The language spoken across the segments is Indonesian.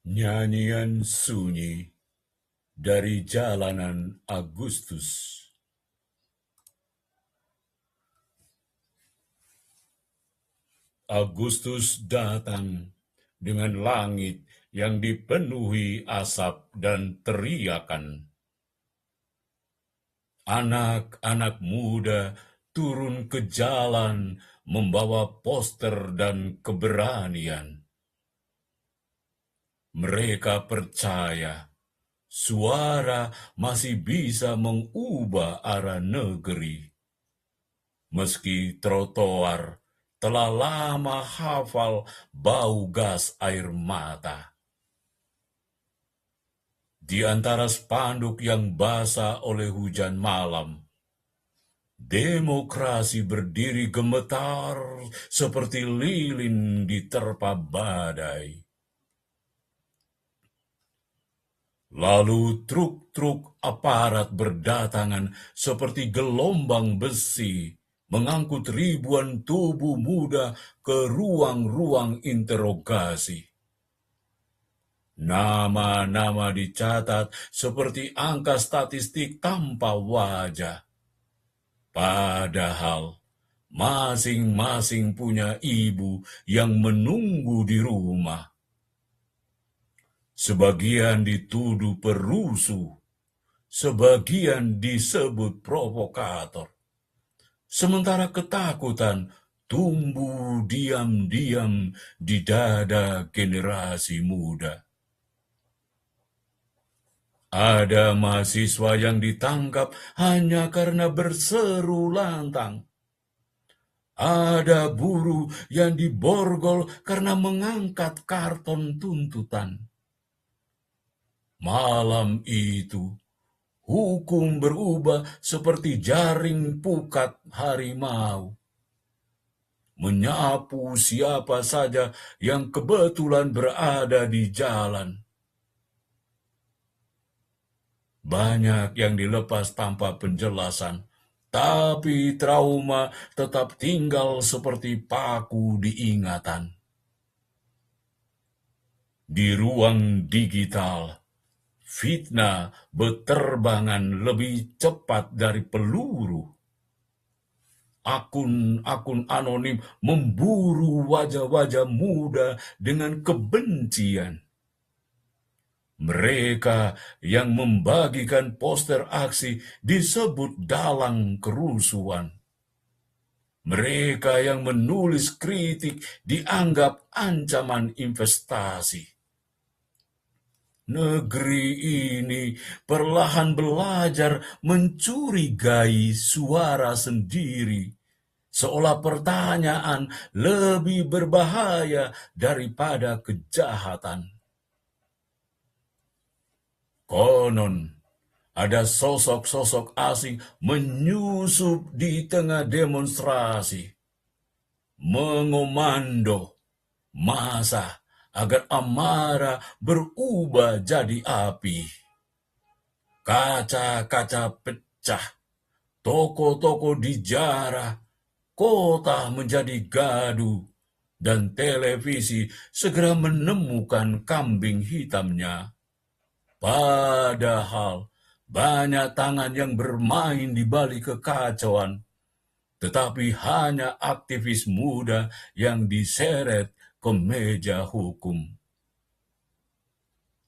Nyanyian sunyi dari jalanan Agustus. Agustus datang dengan langit yang dipenuhi asap dan teriakan. Anak-anak muda turun ke jalan membawa poster dan keberanian. Mereka percaya suara masih bisa mengubah arah negeri. Meski trotoar telah lama hafal bau gas air mata. Di antara spanduk yang basah oleh hujan malam, demokrasi berdiri gemetar seperti lilin diterpa badai. Lalu truk-truk aparat berdatangan seperti gelombang besi, mengangkut ribuan tubuh muda ke ruang-ruang interogasi. Nama-nama dicatat seperti angka statistik tanpa wajah. Padahal masing-masing punya ibu yang menunggu di rumah. Sebagian dituduh perusuh, sebagian disebut provokator. Sementara ketakutan tumbuh diam-diam di dada generasi muda. Ada mahasiswa yang ditangkap hanya karena berseru lantang. Ada buruh yang diborgol karena mengangkat karton tuntutan. Malam itu, hukum berubah seperti jaring pukat harimau. Menyapu siapa saja yang kebetulan berada di jalan. Banyak yang dilepas tanpa penjelasan, tapi trauma tetap tinggal seperti paku di ingatan. Di ruang digital, fitnah berterbangan lebih cepat dari peluru. Akun-akun anonim memburu wajah-wajah muda dengan kebencian. Mereka yang membagikan poster aksi disebut dalang kerusuhan. Mereka yang menulis kritik dianggap ancaman investasi. Negeri ini perlahan belajar mencurigai suara sendiri, seolah pertanyaan lebih berbahaya daripada kejahatan. Konon, ada sosok-sosok asing menyusup di tengah demonstrasi, mengomando massa agar amarah berubah jadi api. Kaca-kaca pecah, toko-toko dijarah, kota menjadi gaduh, dan televisi segera menemukan kambing hitamnya. Padahal banyak tangan yang bermain di balik kekacauan, tetapi hanya aktivis muda yang diseret ke meja hukum.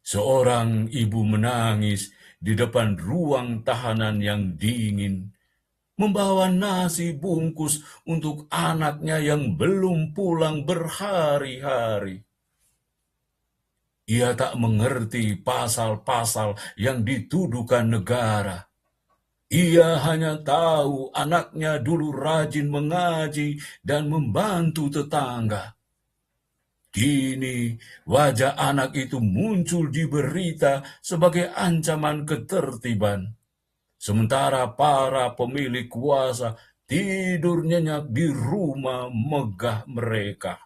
Seorang ibu menangis di depan ruang tahanan yang dingin, membawa nasi bungkus untuk anaknya yang belum pulang berhari-hari. Ia tak mengerti pasal-pasal yang dituduhkan negara. Ia hanya tahu anaknya dulu rajin mengaji dan membantu tetangga. Kini wajah anak itu muncul di berita sebagai ancaman ketertiban. Sementara para pemilik kuasa tidur nyenyak di rumah megah mereka.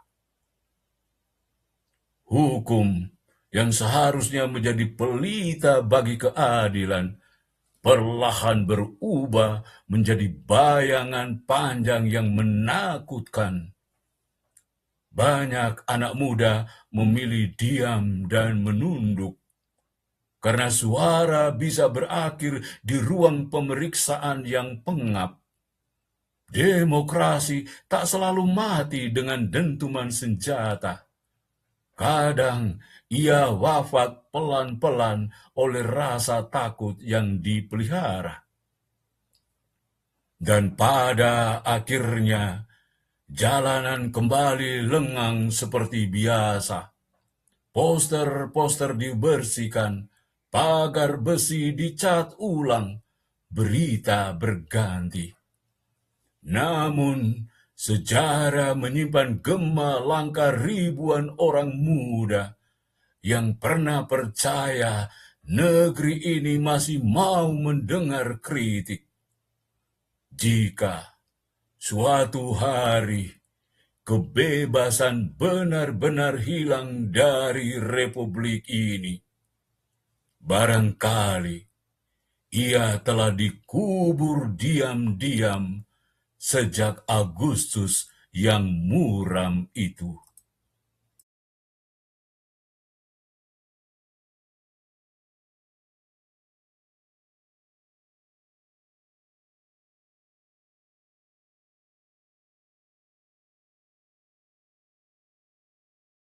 Hukum yang seharusnya menjadi pelita bagi keadilan, perlahan berubah menjadi bayangan panjang yang menakutkan. banyak anak muda memilih diam dan menunduk, karena suara bisa berakhir di ruang pemeriksaan yang pengap. Demokrasi tak selalu mati dengan dentuman senjata. Kadang ia wafat pelan-pelan oleh rasa takut yang dipelihara. Dan pada akhirnya, jalanan kembali lengang seperti biasa. Poster-poster dibersihkan, pagar besi dicat ulang, berita berganti. Namun, sejarah menyimpan gema langkah ribuan orang muda yang pernah percaya negeri ini masih mau mendengar kritik. Jika suatu hari kebebasan benar-benar hilang dari republik ini, barangkali ia telah dikubur diam-diam sejak Agustus yang muram itu.